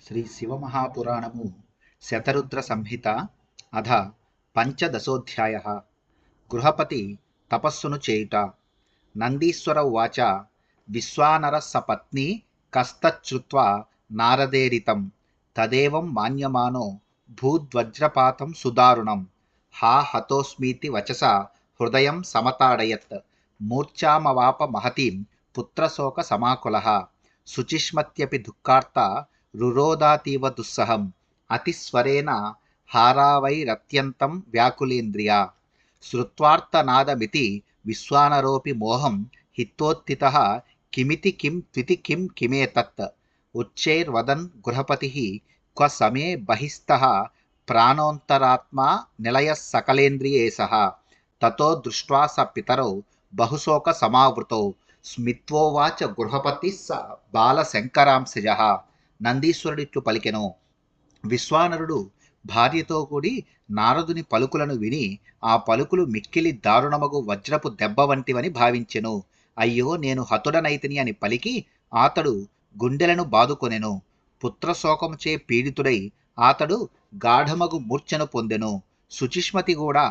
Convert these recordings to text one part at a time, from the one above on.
శ్రీ శివమహాపురాణము శతరుద్ర సంహిత అధ పంచదశోధ్యాయ. గృహపతి తపస్సును చేయుట. నందీశ్వర ఉవాచ విశ్వానర సపత్ని కస్తచ్చుత్వా నారదేరితం తదేవం మాన్యమానో భూద్వజ్రపాతం సుదారుణం హా హతోస్మీతి వచస హృదయం సమతాడయత్ మూర్ఛామవాప మహతీం పుత్రశోక సమాకులః శుచిష్మత్యపి దుఃఖార్త రురోదాతీవ దుస్సహం అతిస్వరేణ హారావైరత్యంతం వ్యాకులేంద్రియా శ్రుత్వార్తనాదమితి విశ్వానరోపి మోహం హిత్వోత్థితః కిమితి కిం త్వితి కిం కిమేతత్ ఉచ్చైర్వదన్ గృహపతిః క్వ సమే బహిస్థః ప్రాణోంతరాత్మా నిలయః సకలేంద్రియేశః తతో దృష్ట్వా స పితరౌ బహుశోక సమావృతౌ స్మిత్వోవాచ గృహపతి స బాలశంకరాంశజః. నందీశ్వరుడిట్లు పలికెను. విశ్వానరుడు భార్యతో కూడి నారదుని పలుకులను విని ఆ పలుకులు మిక్కిలి దారుణమగు వజ్రపు దెబ్బ వంటివని భావించెను. అయ్యో, నేను హతుడనైతిని అని పలికి ఆతడు గుండెలను బాదుకొనెను. పుత్రశోకముచే పీడితుడై ఆతడు గాఢమగు మూర్ఛను పొందెను. శుచిష్మతి కూడా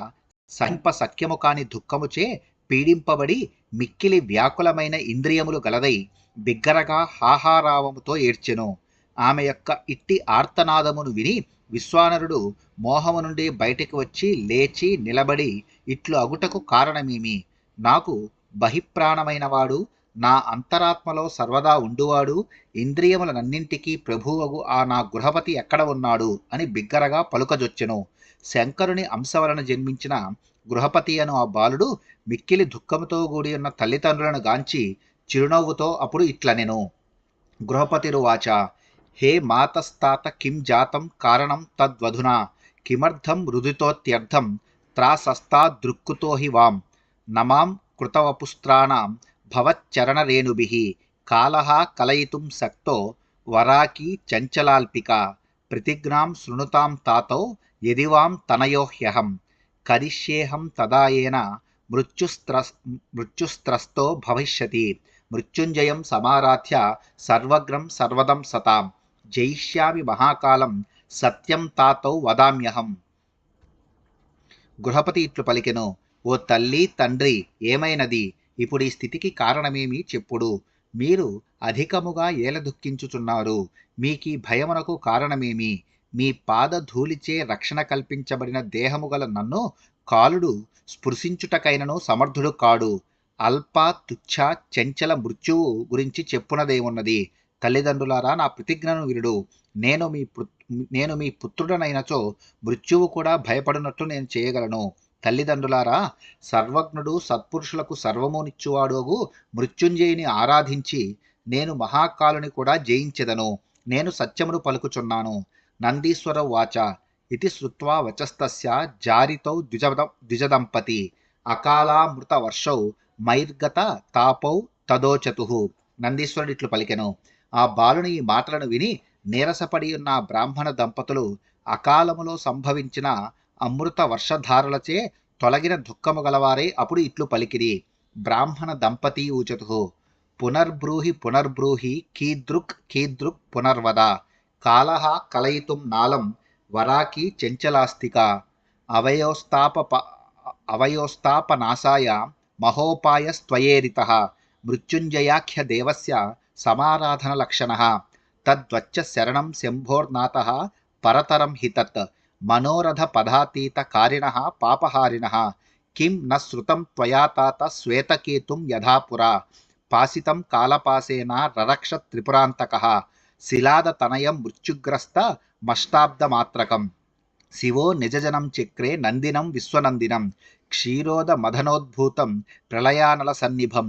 సహింప సఖ్యము కాని దుఃఖముచే పీడింపబడి మిక్కిలి వ్యాకులమైన ఇంద్రియములు గలదై బిగ్గరగా హాహారావముతో ఏడ్చెను. ఆమె యొక్క ఇట్టి ఆర్తనాదమును విని విశ్వానరుడు మోహము నుండి బయటికి వచ్చి లేచి నిలబడి ఇట్లు అగుటకు కారణమేమి? నాకు బహిప్రాణమైనవాడు, నా అంతరాత్మలో సర్వదా ఉండువాడు, ఇంద్రియములనన్నింటికీ ప్రభువగు ఆ నా గృహపతి ఎక్కడ ఉన్నాడు అని బిగ్గరగా పలుకజొచ్చెను. శంకరుని అంశ వలన జన్మించిన గృహపతి అను ఆ బాలుడు మిక్కిలి దుఃఖముతో కూడి ఉన్న తల్లిదండ్రులను గాంచి చిరునవ్వుతో అప్పుడు ఇట్లనెను. గృహపతిరువాచ హే మాతస్తాత కిం జాతం కారణం తద్వధునా కిమర్థం రుదితోత్యర్థం త్రాసస్తాదృక్కుతో హి వాం నమాం కృతవపుస్త్రాణం భవచ్చరణరేణుభిః కాలః కలయితుం శక్తో వరాకీ చంచలాల్పిక ప్రతిజ్ఞాం శృణుతాం తాతౌ యదివాం తనయోహ్యహం కరిష్యేహం తదాయేన మృత్యుస్త్రస్తో భవిష్యతి మృత్యుంజయం సమారాధ్య సర్వగ్రం సర్వదం సతాం జయిష్యామి మహాకాలం సత్యం తాతౌ వదామ్యహం. గృహపతి ఇట్లు పలికెను. ఓ తల్లి, తండ్రి, ఏమైనది? ఇప్పుడు ఈ స్థితికి కారణమేమి చెప్పుడు. మీరు అధికముగా ఏల దుఃఖించుచున్నారు. మీకీ భయమునకు కారణమేమి? మీ పాదధూళిచే రక్షణ కల్పించబడిన దేహము గల నన్ను కాలుడు స్పృశించుటకైనను సమర్థుడు కాడు. అల్ప తుచ్ఛ చంచల మృత్యువు గురించి చెప్పునదేమున్నది? తల్లిదండ్రులారా, నా ప్రతిజ్ఞను వినుడు. నేను మీ పుత్రుడనైనచో మృత్యువు కూడా భయపడినట్లు నేను చేయగలను. తల్లిదండ్రులారా, సర్వజ్ఞుడు, సత్పురుషులకు సర్వమునిచ్చువాడోగు మృత్యుంజయుని ఆరాధించి నేను మహాకాలుని కూడా జయించెదను. నేను సత్యమును పలుకుచున్నాను. నందీశ్వర వాచ ఇతి శ్రుత్వా వచస్తస్య జారితౌ ద్విజదంపతి అకాలామృత వర్షౌ మైర్గత తాపౌ తదోచతుః. నందీశ్వరుడిట్లు పలికెను. ఆ బాలుని ఈ మాటలను విని నీరసపడి ఉన్న బ్రాహ్మణ దంపతులు అకాలములో సంభవించిన అమృత వర్షధారలచే తొలగిన దుఃఖము గలవారై అప్పుడు ఇట్లు పలికిరి. బ్రాహ్మణ దంపతీ ఊచతుః పునర్బ్రూహి పునర్బ్రూహి కీదృక్ కీదృక్ పునర్వద కాలః కలయితుం నాలం వరాకీ చంచలాస్తిక అవయోస్తాపనాశాయ మహోపాయస్త్వయేరితః మృత్యుంజయాఖ్య దేవస్య సమారాధన లక్షణః తద్వచ్చ శరణం శంభోర్నాథః పరతరం హితత్ మనోరథ పదాతీత కారిణః పాపహారిణః కిం న శృతం త్వయా తాత శ్వేతకేతుం యథా పురా పాసితం కాలపాసేన రరక్ష త్రిపురాంతకః శిలాదతనయం మృత్యుగ్రస్త మష్టాబ్దమాత్రకం శివో నిజజనం చక్రే నందినం విశ్వనందినం క్షీరోద మదనోద్భూతం ప్రళయానల సన్నిభం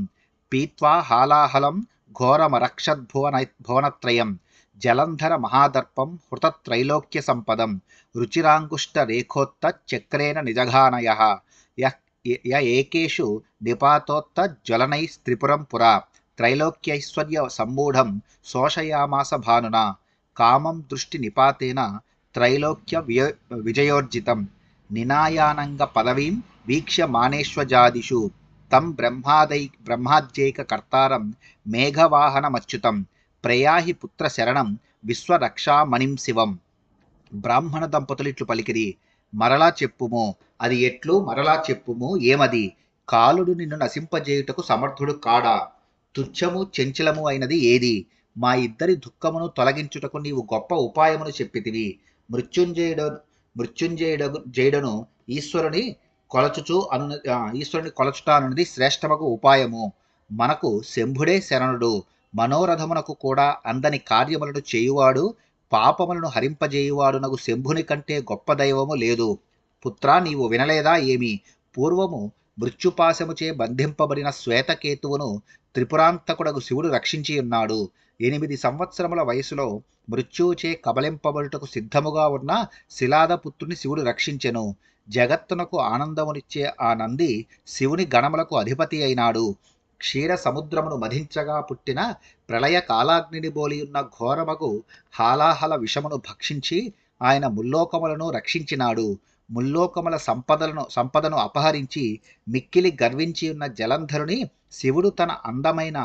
పీత్వా హాలాహలం ఘోరమరక్షద్భువనత్రయం జలంధర మహాదర్పం హృతత్రైలోక్య సంపదం రుచిరాంగుష్టరేఖోత్తచక్రేణ నిజఘానయః య ఏకేషు నిపాతోత్తజ్వలనైస్త్రిపురం పురా త్రైలోక్యైశ్వర్య సమ్మూఢం శోషయామాస భానునా కామం దృష్టి నిపాతేన త్రైలోక్య విజయోర్జితం నినాయానంగ పదవీం వీక్ష్య మానేష్వజాదిషు తం బ్రహ్మాద్యైక కర్తారం మేఘవాహనమచ్యుతం ప్రయాహి పుత్ర శరణం విశ్వరక్షామణిం శివం. బ్రాహ్మణ దంపతులు ఇట్లు పలికిరి, మరలా చెప్పుము, అది ఎట్లు, మరలా చెప్పుము, ఏమది? కాలుడు నిన్ను నశింపజేయుటకు సమర్థుడు కాడా? తుచ్చము చెంచలము అయినది ఏది? మా ఇద్దరి దుఃఖమును తొలగించుటకు నీవు గొప్ప ఉపాయమును చెప్పితివి. మృత్యుంజయుడను ఈశ్వరుని కొలచుట అనున్నది శ్రేష్టమగు ఉపాయము. మనకు శంభుడే శరణుడు. మనోరథమునకు కూడా అందని కార్యములను చేయువాడు, పాపములను హరింపజేయువాడునగు శంభుని కంటే గొప్ప దైవము లేదు. పుత్రా, నీవు వినలేదా ఏమి? పూర్వము మృత్యుపాశముచే బంధింపబడిన శ్వేతకేతువును త్రిపురాంతకుడగు శివుడు రక్షించియున్నాడు. 8 సంవత్సరముల వయసులో మృత్యువుచే కబలింపబడుటకు సిద్ధముగా ఉన్న శిలాదపుత్రుని శివుడు రక్షించెను. జగత్తునకు ఆనందమునిచ్చే ఆ నంది శివుని గణములకు అధిపతి అయినాడు. క్షీర సముద్రమును మధించగా పుట్టిన ప్రళయ కాలాగ్నిని బోలియున్న ఘోరమగు హాలాహల విషమును భక్షించి ఆయన ముల్లోకములను రక్షించినాడు. ముల్లోకముల సంపదను అపహరించి మిక్కిలి గర్వించి ఉన్న జలంధరుని శివుడు తన అందమైన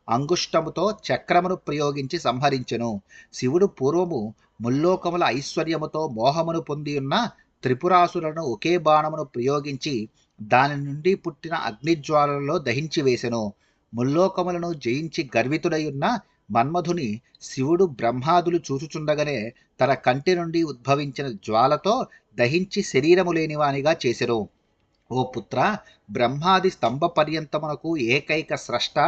అంగుష్టముతో చక్రమును ప్రయోగించి సంహరించెను. శివుడు పూర్వము ముల్లోకముల ఐశ్వర్యముతో మోహమును పొందియున్న త్రిపురాసులను ఒకే బాణమును ప్రయోగించి దాని నుండి పుట్టిన అగ్నిజ్వాలలో దహించి వేసెను. ముల్లోకములను జయించి గర్వితుడయున్న మన్మధుని శివుడు బ్రహ్మాదులు చూచుచుండగానే తన కంటి నుండి ఉద్భవించిన జ్వాలతో దహించి శరీరము లేనివానిగా చేసెను. ఓ పుత్ర, బ్రహ్మాది స్తంభ పర్యంతమునకు ఏకైక స్రష్ట,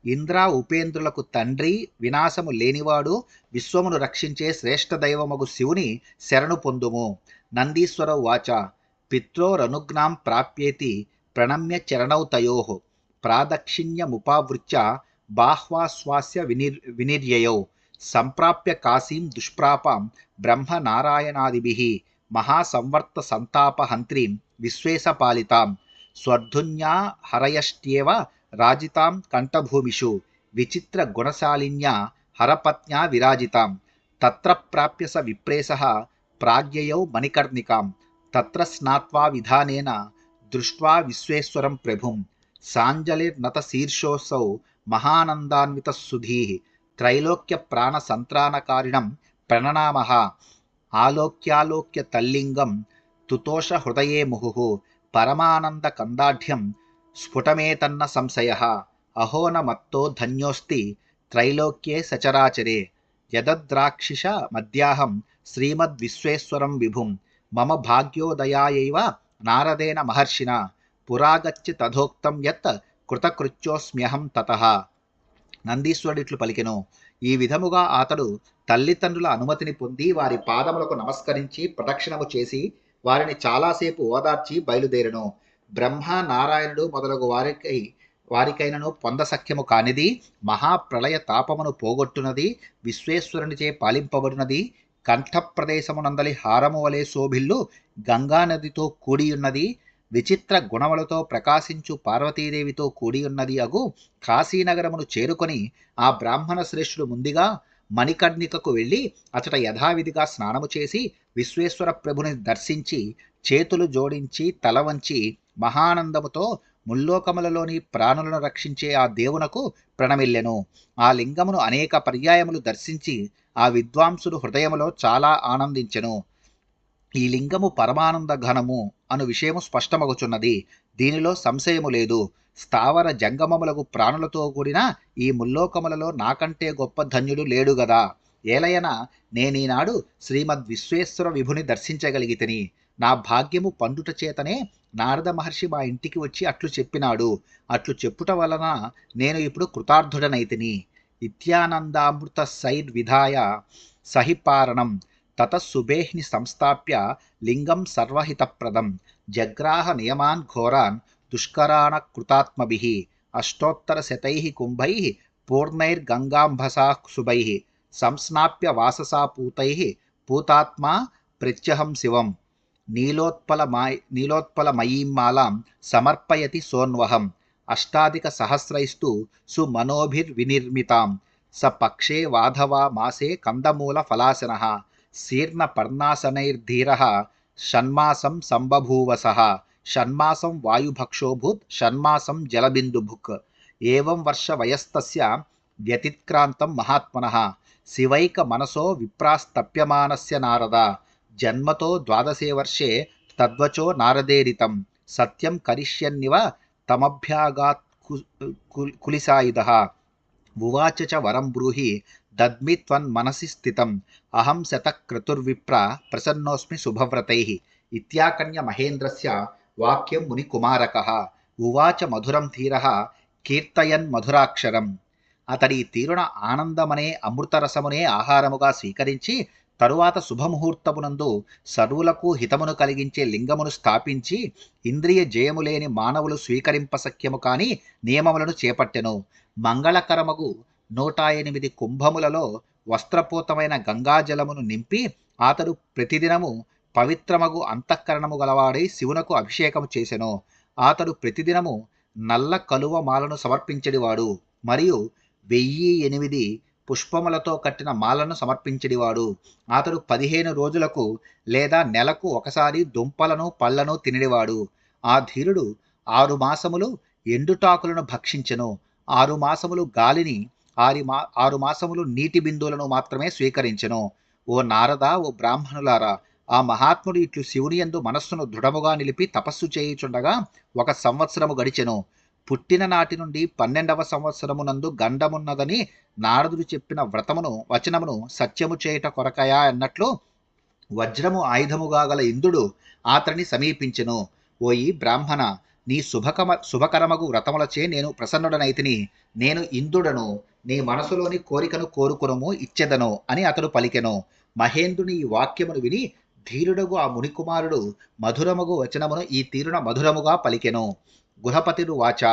ఇంద్ర ఉపేంద్రులకు తండ్రి, వినాశము లేనివాడు, విశ్వమును రక్షించే శ్రేష్ఠ దైవమగు శివుని శరణు పొందుము. నందీశ్వర వాచ పిత్రోరనుజ్ఞాం ప్రాప్యేతి ప్రణమ్య చరణౌ తయోః ప్రాదక్షిణ్యముపావృత్య బాహ్వాశ్వాస్య వినిర్యయౌ సంప్రాప్య కాశీం దుష్ప్రాపాం బ్రహ్మనారాయణాదిభిః మహాసంవర్త సంతాపహంత్రీం విశ్వేశపాలితాం స్వర్ధున్యా హరయష్ట్యేవ రాజితాం కంఠభూమిషు విచిత్ర గుణశాలిన్యా హరపత్న్యా విరాజితాం తత్ర ప్రాప్య స విప్రేసః ప్రాజ్ఞయౌ మణికర్ణికాం తత్ర స్నాత్వా విధానేన దృష్ట్వా విశ్వేశ్వరం ప్రభుం సాంజలిర్నత శీర్షోసౌ మహానందాన్విత సుధీః త్రైలోక్య ప్రాణ సంత్రాణకారిణం ప్రణనామః ఆలోక్యాలోక్య తల్లింగం తుతోష హృదయే ముహుః పరమానంద కందాఢ్యం స్ఫుటమేతన్న సంశయః అహో న మత్తో ధన్యోస్తి త్రైలోక్యే సచరాచరే యదద్రాక్షిష మధ్యాహం శ్రీమద్విశ్వేశ్వరం విభుం మమ భాగ్యోదయాయైవ నారదేన మహర్షిణ పురాగత్య తథోక్తం యత్ కృతకృత్యోస్మ్యహం తతః. నందీశ్వరుడిట్లు పలికెను. ఈ విధముగా అతడు తల్లిదండ్రుల అనుమతిని పొంది వారి పాదములకు నమస్కరించి ప్రదక్షిణము చేసి వారిని చాలాసేపు ఓదార్చి బయలుదేరెను. బ్రహ్మ నారాయణుడు మొదలగు వారికైనను పొందసఖ్యము కానిది, మహాప్రళయ తాపమును పోగొట్టునది, విశ్వేశ్వరునిచే పాలింపబడినది, కంఠప్రదేశమునందలి హారము వలె శోభిల్లు గంగానదితో కూడియున్నది, విచిత్ర గుణములతో ప్రకాశించు పార్వతీదేవితో కూడియున్నది అగు కాశీనగరమును చేరుకొని ఆ బ్రాహ్మణ శ్రేష్ఠుడు ముందుగా మణికర్ణికకు వెళ్ళి అచట యథావిధిగా స్నానము చేసి విశ్వేశ్వర ప్రభుని దర్శించి చేతులు జోడించి తల వంచి మహానందముతో ముల్లోకములలోని ప్రాణులను రక్షించే ఆ దేవునకు ప్రణమిల్లెను. ఆ లింగమును అనేక పర్యాయములు దర్శించి ఆ విద్వాంసుడు హృదయములో చాలా ఆనందించెను. ఈ లింగము పరమానంద ఘనము అను విషయము స్పష్టమగుచున్నది. దీనిలో సంశయము లేదు. స్థావర జంగమములకు ప్రాణులతో కూడిన ఈ ముల్లోకములలో నాకంటే గొప్ప ధన్యుడు లేడు గదా. ఏలయన నేనీనాడు శ్రీమద్ విశ్వేశ్వర విభుని దర్శించగలిగితిని. నా భాగ్యము పండుట చేతనే నారద మహర్షి మా ఇంటికి వచ్చి అట్లు చెప్పినాడు. అట్లు చెప్పుట వలన నేను ఇప్పుడు కృతార్థుడనైతిని. ఇత్యానందామృత సైర్ విధాయ సహిపారణం తతఃసుబేహ్ని సంస్థాప్య లింగం సర్వహితప్రదం జగ్రాహ నియమాన్ ఘోరాన్ దుష్కరాణ కృతాత్మభిః అష్టోత్తరశతైః కుంభైః పూర్ణైర్గంగాంబసా శుభైః సంస్నాప్య వాససా పూతైః పూతాత్మా ప్రత్యహం శివం నీలోత్పలమయీం మాలాం సమర్పయతి సోన్వహం అష్టాధిక సహస్రైస్తు సుమనోభిర్వినిర్మితాం స పక్షే వాధవా మాసే కందమూల ఫలాసనః శీర్ణ పర్ణాసనైర్ధీరః షణ్మాసం సంబభూవసః షణ్మాసం వాయుభక్షోభూత్ షణ్మాసం జలబిందుభుక్ ఏవం వర్ష వయస్తస్య వ్యతిక్రాంతం మహాత్మనః శివైక మనసో విప్రాస్తప్యమానస్య నారద జన్మతో ద్వాదశే వర్షే తద్వచో నారదేరితం సత్యం కరిష్యన్నివ తమభ్యాగాత్ కులిసాయుధః ఉవాచ చ వరం బ్రూహి దద్మి త్వన్మనసి స్థితం అహం శతక్రతుర్విప్ర ప్రసన్నోస్మి శుభవ్రతైః ఇత్యాకన్య మహేంద్రస్య వాక్యం మునికుమారకః ఉవాచ మధురం ధీరః కీర్తయన్ మధురాక్షరం. అతడి తీరున ఆనందమనే అమృతరసమునే ఆహారముగా స్వీకరించి తరువాత శుభముహూర్తమునందు సర్వులకు హితమును కలిగించే లింగమును స్థాపించి ఇంద్రియ జయములేని మానవులు స్వీకరింపశక్యము కాని నియమములను చేపట్టెను. మంగళకరమగు 108 కుంభములలో వస్త్రపూతమైన గంగాజలమును నింపి అతడు ప్రతిదినము పవిత్రమగు అంతఃకరణము గలవాడై శివునకు అభిషేకము చేసెను. అతడు ప్రతిదినము నల్ల కలువ మాలను సమర్పించడివాడు మరియు 1008 పుష్పములతో కట్టిన మాలను సమర్పించడివాడు. అతడు 15 రోజులకు లేదా నెలకు ఒకసారి దుంపలను పళ్లను తినడివాడు. ఆ ధీరుడు 6 మాసములు ఎండుటాకులను భక్షించెను. 6 మాసములు గాలిని 6 మాసములు నీటి బిందువులను మాత్రమే స్వీకరించెను. ఓ నారద, ఓ బ్రాహ్మణులారా, ఆ మహాత్ముడు ఇట్లు శివుని యందు మనస్సును దృఢముగా నిలిపి తపస్సు చేయుచుండగా 1 సంవత్సరము గడిచెను. పుట్టిన నాటి నుండి 12వ సంవత్సరమునందు గండమున్నదని నారదుడు చెప్పిన వచనమును సత్యము చేయుట కొరకయా అన్నట్లు వజ్రము ఆయుధముగా గల ఇంద్రుడు అతనిని సమీపించెను. ఓయి బ్రాహ్మణ, నీ శుభకరమగు వ్రతములచే నేను ప్రసన్నుడనైతిని. నేను ఇంద్రుడను, నీ మనసులోని కోరికను కోరుకునము ఇచ్చెదను అని అతడు పలికెను. మహేంద్రుని ఈ వాక్యమును విని ధీరుడగు ఆ మునికుమారుడు మధురమగు వచనమును ఈ తీరున మధురముగా పలికెను. గుహపతిరు వాచ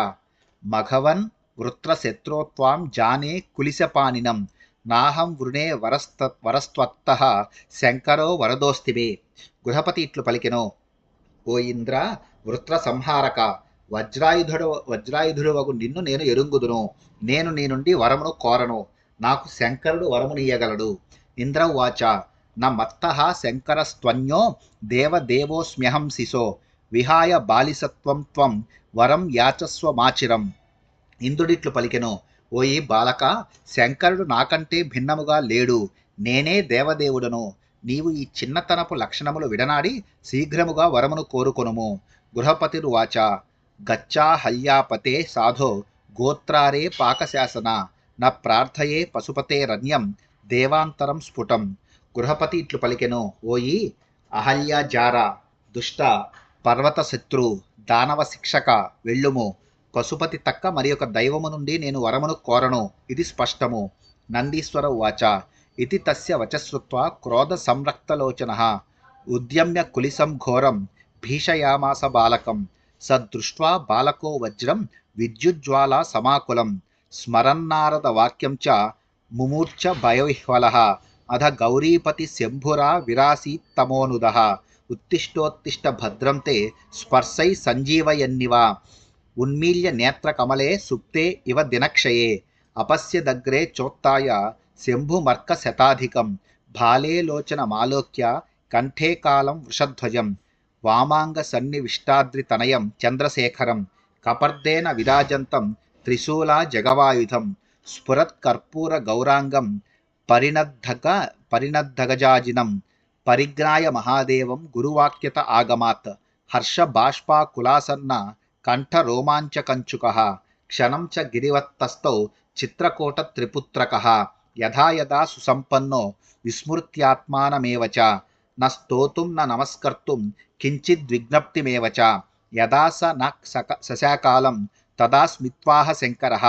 మఘవన్ వృత్రశత్రోత్వాం జానే కులిశపానినం నాహం వృణే వరస్త్వత్తః శంకరో వరదోస్తిమే. గృహపతి ఇట్లు పలికెను, ఓ ఇంద్ర, వృత్ర సంహారక, వజ్రాయుధుడు వగు నిన్ను నేను ఎరుంగుదును. నేను నీ నుండి వరమును కోరను. నాకు శంకరుడు వరమునియ్యగలడు. ఇంద్ర ఉవాచ న మత్తః శంకరస్త్వన్యో దేవదేవోస్మ్యహం శిశో విహాయ బాలిసత్వం త్వం వరం యాచస్వ మాచిరం. ఇంద్రుడిట్లు పలికెను, ఓయి బాలక, శంకరుడు నాకంటే భిన్నముగా లేడు. నేనే దేవదేవుడను. నీవు ఈ చిన్నతనపు లక్షణములు విడనాడి శీఘ్రముగా వరమును కోరుకొనుము. గృహపతిరువాచ గచ్చా హల్యాపతే సాధో గోత్రారే పాకశాసన న ప్రార్థయే పశుపతే రన్యం దేవాంతరం స్ఫుటం. గృహపతి ఇట్లు పలికెను, ఓయి అహల్య జార, దుష్ట, పర్వత శత్రు, దానవ శిక్షక, వెళ్ళుము. పశుపతి తక్క మరి ఒక దైవము నుండి నేను వరమును కోరను, ఇది స్పష్టము. నందీశ్వర ఉవాచ ఇతి తస్య వచశ్రుత్వా క్రోధ సంరక్తలోచనః ఉద్యమ్య కులిసం ఘోరం భీషయామాస బాలకం. సదృష్ట్వా బాలకో వజ్రం విద్యుజ్వాలా సమాకులం స్మరన్నారద వాక్యం చ ముమూర్ఛ భయవిహ్వలః అధ గౌరీపతి శంభురా విరాసీత్తమోనుదః ఉత్తిష్టోత్తిష్ట భద్రం తే స్పర్శై సంజీవయన్నివ ఉన్మీల్య నేత్రకమలే సుప్తే ఇవ దినక్షయే అపశ్యదగ్రే చోత్తాయ శంభుమర్క శతాధికం భాలే లోచన మాలోక్య కంఠే కాలం వృషధ్వజం వామాంగ సన్నివిష్టాద్రితనయం చంద్రశేఖరం కపర్దేన విరాజంతం త్రిశూలా జగవాయుధం స్ఫురత్కర్పూర గౌరాంగం పరిణద్ధగజాజినం పరిజ్ఞాయ మహాదేవం గురువాక్యత ఆగమాత్ హర్షబాష్పాకులాసన్న కంఠ రోమాంచకంచుకః క్షణం చ గిరివత్తస్థౌ చిత్రకూట త్రిపుత్రకః యథా యథా సుసంపన్నో విస్మృత్యాత్మానమేవ చ న స్తోతుం న నమస్కర్తుం కించిద్విజ్ఞప్తిమేవ చ యదా స న సశాకాలం తదా స్మిత్వాహ శంకరః.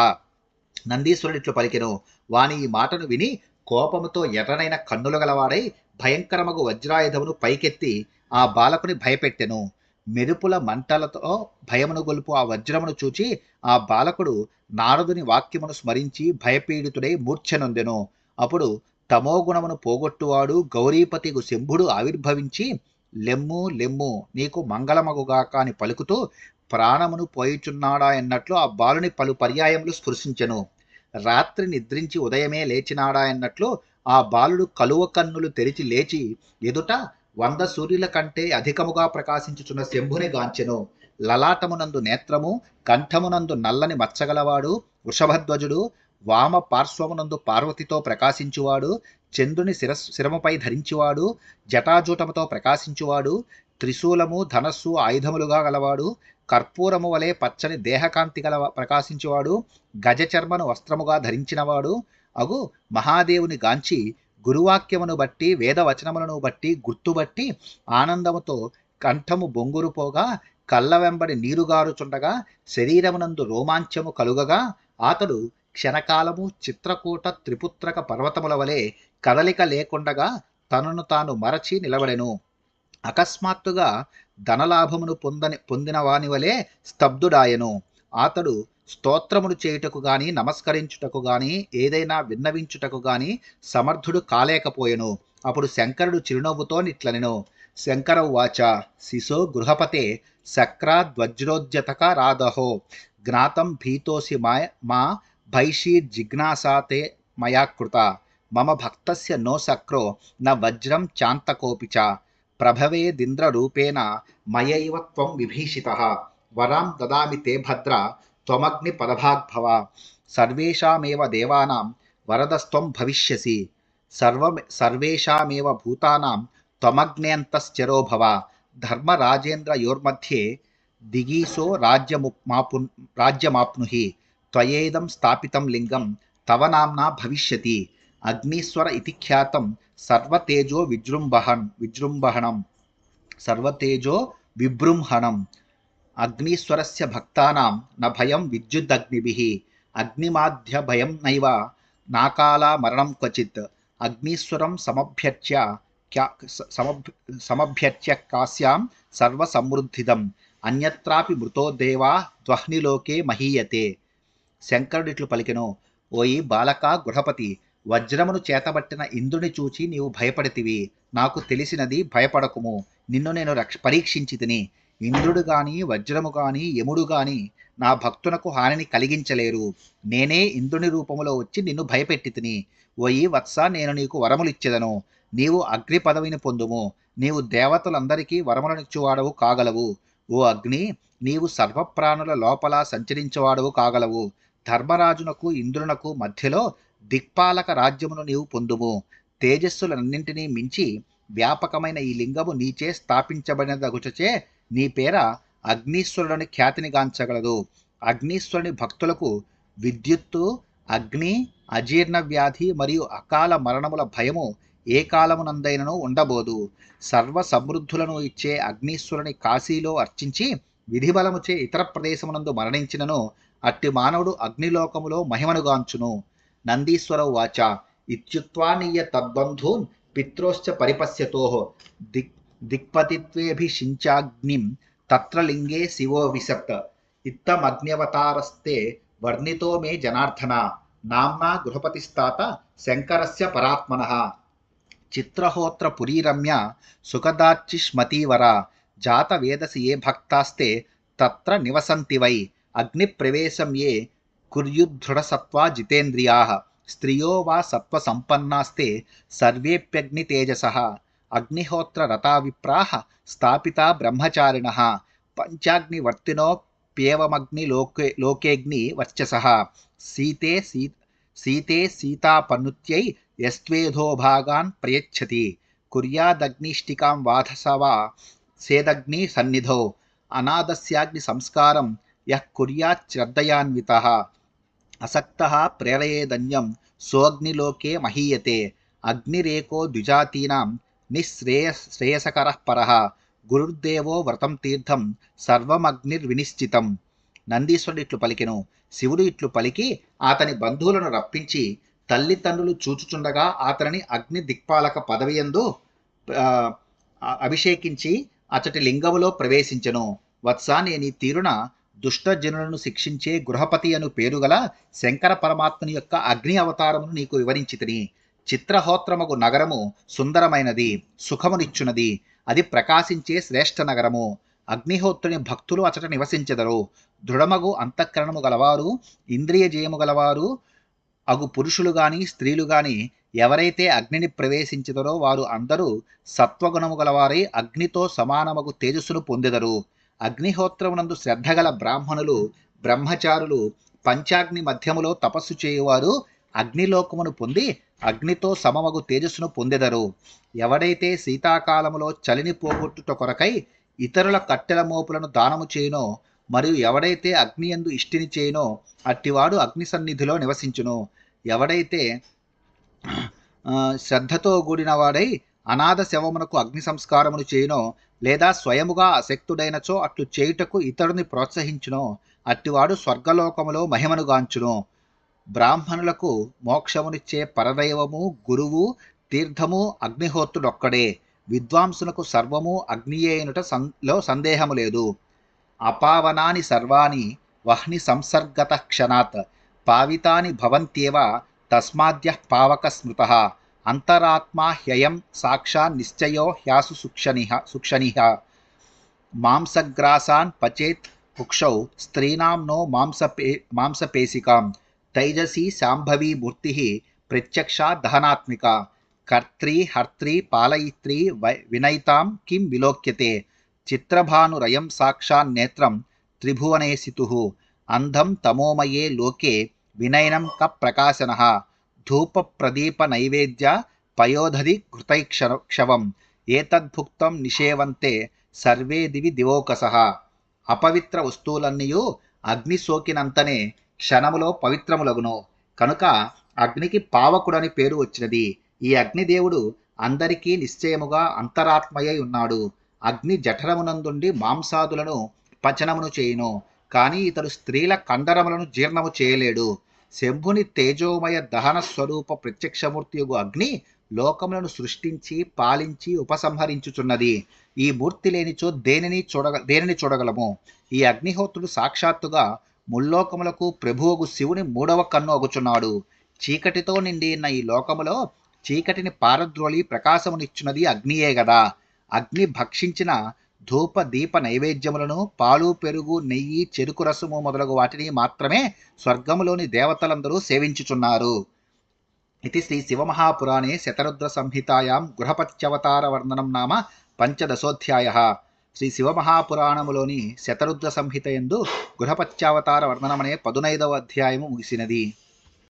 నందీశ్వరుడిట్లు పలికెను, వాని ఈ మాటను విని కోపముతో ఎర్రనైన కన్నులు గలవాడై భయంకరమగు వజ్రాయుధమును పైకెత్తి ఆ బాలకుని భయపెట్టెను. మెరుపుల మంటలతో భయమును గొలుపు ఆ వజ్రమును చూచి ఆ బాలకుడు నారదుని వాక్యమును స్మరించి భయపీడితుడై మూర్ఛనొందెను. అప్పుడు తమోగుణమును పోగొట్టువాడు గౌరీపతిగు శంభుడు ఆవిర్భవించి లెమ్ము లెమ్ము నీకు మంగళమగుగాక అని పలుకుతూ ప్రాణమును పోయిచున్నాడా అన్నట్లు ఆ బాలుని పలు పర్యాయములు స్పృశించెను. రాత్రి నిద్రించి ఉదయమే లేచినాడా అన్నట్లు ఆ బాలుడు కలువ కన్నులు తెరిచి లేచి ఎదుట 100 సూర్యుల కంటే అధికముగా ప్రకాశించుచున్న శంభుని గాంచెను. లలాటమునందు నేత్రము, కంఠమునందు నల్లని మచ్చగలవాడు వృషభధ్వజుడు, వామ పార్శ్వమునందు పార్వతితో ప్రకాశించువాడు, చంద్రుని శిరముపై ధరించువాడు, జటాజూటముతో ప్రకాశించువాడు, త్రిశూలము ధనస్సు ఆయుధములుగా గలవాడు, కర్పూరము వలె పచ్చని దేహకాంతి గల ప్రకాశించువాడు, గజచర్మను వస్త్రముగా ధరించినవాడు అగు మహాదేవుని గాంచి గురువాక్యమును బట్టి వేదవచనములను బట్టి గుర్తుబట్టి ఆనందముతో కంఠము బొంగురుపోగా కళ్ళ వెంబడి నీరుగారుచుండగా శరీరమునందు రోమాంచము కలుగగా అతడు క్షణకాలము చిత్రకూట త్రిపుత్రక పర్వతముల వలె కదలిక లేకుండగా తనను తాను మరచి నిలబడెను. అకస్మాత్తుగా ధనలాభమును పొందిన వాని వలె స్తబ్దుడాయెను. అతడు స్తోత్రములు చేయుటకు గాని నమస్కరించుటకు గాని ఏదైనా విన్నవించుటకు గాని సమర్థుడు కాలేకపోయెను. అప్పుడు శంకరుడు చిరునవ్వుతో నిట్లనెను. శంకర ఉవాచ శిశో గృహపతే శక్రాద్వజ్రోద్యతక రాదహో జ్ఞాతం భీతోసి మా భైషీర్జిజ్ఞాసాతే మయా కృత మమ భక్తస్య నో శక్రో న వజ్రం చాంతకోపి చ ప్రభవేదింద్రరూపేణ మయైవ త్వం విభీషితః వరాం దదామి తే భద్ర త్వమగ్ని పదభాగ్భవ సర్వేషామేవ దేవానాం వరదస్త్వం భవిష్యసి సర్వేషామేవ భూతానాం త్వమగ్నేంతశ్చరో భవ ధర్మరాజేంద్రయోర్मध्ये దిగీశో రాజ్యమాప్నుహి త్వయేదం స్థాపితం లింగం తవ నామ్నా భవిష్యతి అగ్నీశ్వర ఇతి ఖ్యాతం సర్వతేజో విజృంభణం అగ్నీశ్వరస్య భక్తానాం న భయం విద్యుదగ్నిభిః అగ్నిమాధ్య భయం నైవ నాకాలా మరణం క్వచిత్ అగ్నీశ్వరం సమభ్యర్చ్య కాస్యాం సర్వసమృద్ధిదం అన్యత్రాపి మృతో దేవా ధ్వహ్నిలోకే మహీయతే. శంకరుడిట్లు పలికెను. ఓయి బాలక గృహపతి, వజ్రమును చేతబట్టిన ఇంద్రుని చూచి నీవు భయపడితివి. నాకు తెలిసినది, భయపడకుము. నిన్ను నేను పరీక్షించి తిని. ఇంద్రుడు గాని వజ్రము గాని యముడు గాని నా భక్తునకు హానిని కలిగించలేరు. నేనే ఇంద్రుని రూపములో వచ్చి నిన్ను భయపెట్టి తిని. ఓయి వత్స, నేను నీకు వరములిచ్చెదను. నీవు అగ్ని పదవిని పొందుము. నీవు దేవతలందరికీ వరములనిచ్చువాడవు కాగలవు. ఓ అగ్ని, నీవు సర్వప్రాణుల లోపల సంచరించేవాడవు కాగలవు. ధర్మరాజునకు ఇంద్రునకు మధ్యలో దిక్పాలక రాజ్యమును నీవు పొందుము. తేజస్సులన్నింటినీ మించి వ్యాపకమైన ఈ లింగము నీచే స్థాపించబడినదగుచచే నీ పేర అగ్నీశ్వరుడని ఖ్యాతినిగాంచగలదు. అగ్నీశ్వరుని భక్తులకు విద్యుత్తు, అగ్ని, అజీర్ణ వ్యాధి మరియు అకాల మరణముల భయము ఏ కాలమునందైనను ఉండబోదు. సర్వ సమృద్ధులను ఇచ్చే అగ్నీశ్వరుని కాశీలో అర్చించి విధిబలముచే ఇతర ప్రదేశమునందు మరణించినను అట్టి మానవుడు అగ్నిలోకములో మహిమనుగాంచును. నందీశ్వర వాచ ఇత్యుక్త్వా నీయ తద్బంధూన్ పిత్రోశ్చ పరిపశ్యతోః దిక్పతిత్వేభిషించాగ్నిం తత్ర లింగే శివో విశత్ ఇత్తమగ్న్యవతారస్తే వర్ణితో మే జనార్దన నామ్నా గృహపతిస్తాత శంకరస్య పరాత్మనః చిత్రహోత్ర పురీరమ్య సుఖదార్చిష్మతీవర జాత వేదసి ఏ భక్తాస్తే తత్ర నివసంతి వై అగ్నిప్రవేశం ఏ కుర్యుద్ధృఢసత్వా జితేంద్రియాః స్త్రియో వా సత్వసంపన్నాస్తే సర్వేప్యగ్నితేజసః అగ్నిహోత్ర రతా విప్రాః స్థాపితా బ్రహ్మచారిణః పంచాగ్నివర్తినోప్యేవమగ్నిలోకేగ్ని వర్చసః సీతే సీతాపనుత్యై యస్త్వేధోభాగాన్ ప్రయచ్చతి కుర్యాదగ్నిష్టికాం వాధసవా సేదగ్ని సన్నిధౌ అనాదస్యాగ్ని సంస్కారం యః కుర్యాచ్శ్రద్ధయాన్వితః అసక్తః ప్రేరయేదన్యం సోऽగ్నిలోకే మహీయతే అగ్నిరేకో ద్విజాతీనాం నిశ్రేయసకరః పరః గురుర్దేవో వ్రతం తీర్థం సర్వమగ్నిర్వినిశ్చితం. నందీశ్వరుడు ఇట్లు పలికెను. శివుడు ఇట్లు పలికి అతని బంధువులను రప్పించి తల్లిదండ్రులు చూచుచుండగా అతనిని అగ్ని దిక్పాలక పదవియందు అభిషేకించి అచటి లింగములో ప్రవేశించెను. వత్స, నేనీ తీరున దుష్టజనులను శిక్షించే గృహపతి అను పేరుగల శంకర పరమాత్మని యొక్క అగ్ని అవతారమును నీకు వివరించి తిని. చిత్రహోత్రమగు నగరము సుందరమైనది, సుఖమునిచ్చునది. అది ప్రకాశించే శ్రేష్ఠ నగరము. అగ్నిహోత్రుని భక్తులు అచట నివసించెదరు. దృఢమగు అంతఃకరణము గలవారు, ఇంద్రియ జయము గలవారు అగు పురుషులు గాని స్త్రీలు గాని ఎవరైతే అగ్నిని ప్రవేశించెదరో వారు అందరూ సత్వగుణము గలవారై అగ్నితో సమానమగు తేజస్సును పొందెదరు. అగ్నిహోత్రమునందు శ్రద్ధగల బ్రాహ్మణులు బ్రహ్మచారులు పంచాగ్ని మధ్యములో తపస్సు చేయువారు అగ్నిలోకమును పొంది అగ్నితో సమమగు తేజస్సును పొందెదరు. ఎవడైతే శీతాకాలములో చలిని పోగొట్టుట కొరకై ఇతరుల కట్టెల మోపులను దానము చేయునో, మరియు ఎవడైతే అగ్నియందు ఇష్టిని చేయునో అట్టివాడు అగ్ని సన్నిధిలో నివసించును. ఎవడైతే శ్రద్ధతో కూడిన వాడై అనాథ శవమునకు అగ్ని సంస్కారమును చేయునో, లేదా స్వయముగా అశక్తుడైనచో అట్లు చేయుటకు ఇతరుని ప్రోత్సహించునో అట్టివాడు స్వర్గలోకములో మహిమనుగాంచును. బ్రాహ్మణులకు మోక్షమునిచ్చే పరదైవము గురువు తీర్థము అగ్నిహోత్రుడొక్కడే. విద్వాంసునకు సర్వము అగ్నియేనుట సందేహము లేదు. అపావనాని సర్వాణి వహ్ని సంసర్గత క్షణాత్ పావితాని భవంత్యేవ తస్మాద్యః పావక స్మృతః అంతరాత్మా హ్యయం సాక్షాన్ నిశ్చయో హ్యాసు సుక్షణిః మాంసగ్రాసాన్ పచేత్ కుక్షౌ స్త్రీణాం నో మాంసపేశికాం తైజసీ శాంభవీ మూర్తిః ప్రత్యక్షా దహనాత్మిక కర్త్రీ హర్త్రీ పాలయిత్రీ వినైతాం కిం విలోక్యతే చిత్రభానురయం సాక్షాన్నేత్రం త్రిభువనేసితుః అంధం తమోమయే లోకే వినయనం కప్రకాశనః ధూప ప్రదీప నైవేద్య పయోధరి ఘృతైక్షవం ఏతద్భుక్తం నిషేవంతే సర్వే దివి దివోకసః. అపవిత్ర వస్తువులన్నీయు అగ్ని సోకినంతనే క్షణములో పవిత్రములగును. కనుక అగ్నికి పావకుడని పేరు వచ్చినది. ఈ అగ్నిదేవుడు అందరికీ నిశ్చయముగా అంతరాత్మయై ఉన్నాడు. అగ్ని జఠరమునందుండి మాంసాదులను పచనమును చేయును, కానీ ఇతడు స్త్రీల కండరములను జీర్ణము చేయలేడు. శంభుని తేజోమయ దహన స్వరూప ప్రత్యక్షమూర్తియగు అగ్ని లోకములను సృష్టించి పాలించి ఉపసంహరించుచున్నది. ఈ మూర్తి లేనిచో దేనిని చూడగలము? ఈ అగ్నిహోత్రుడు సాక్షాత్తుగా ముల్లోకములకు ప్రభువగు శివుని మూడవ కన్ను అగుచున్నాడు. చీకటితో నిండి ఉన్న ఈ లోకములో చీకటిని పారద్రోలి ప్రకాశమునిచ్చున్నది అగ్నియే గదా. అగ్ని భక్షించిన ధూప దీప నైవేద్యములను పాలు పెరుగు నెయ్యి చెరుకు రసము మొదలగు వాటిని మాత్రమే స్వర్గములోని దేవతలందరూ సేవించుచున్నారు. ఇది శ్రీ శివమహాపురాణే శతరుద్ర సంహితాయాం గృహపత్యవతార వర్ణనం నామ పంచదశోధ్యాయః. శ్రీ శివమహాపురాణములోని శతరుద్ర సంహిత యందు గృహపత్యావతార వర్ణనమనే 15వ అధ్యాయము ముగిసినది.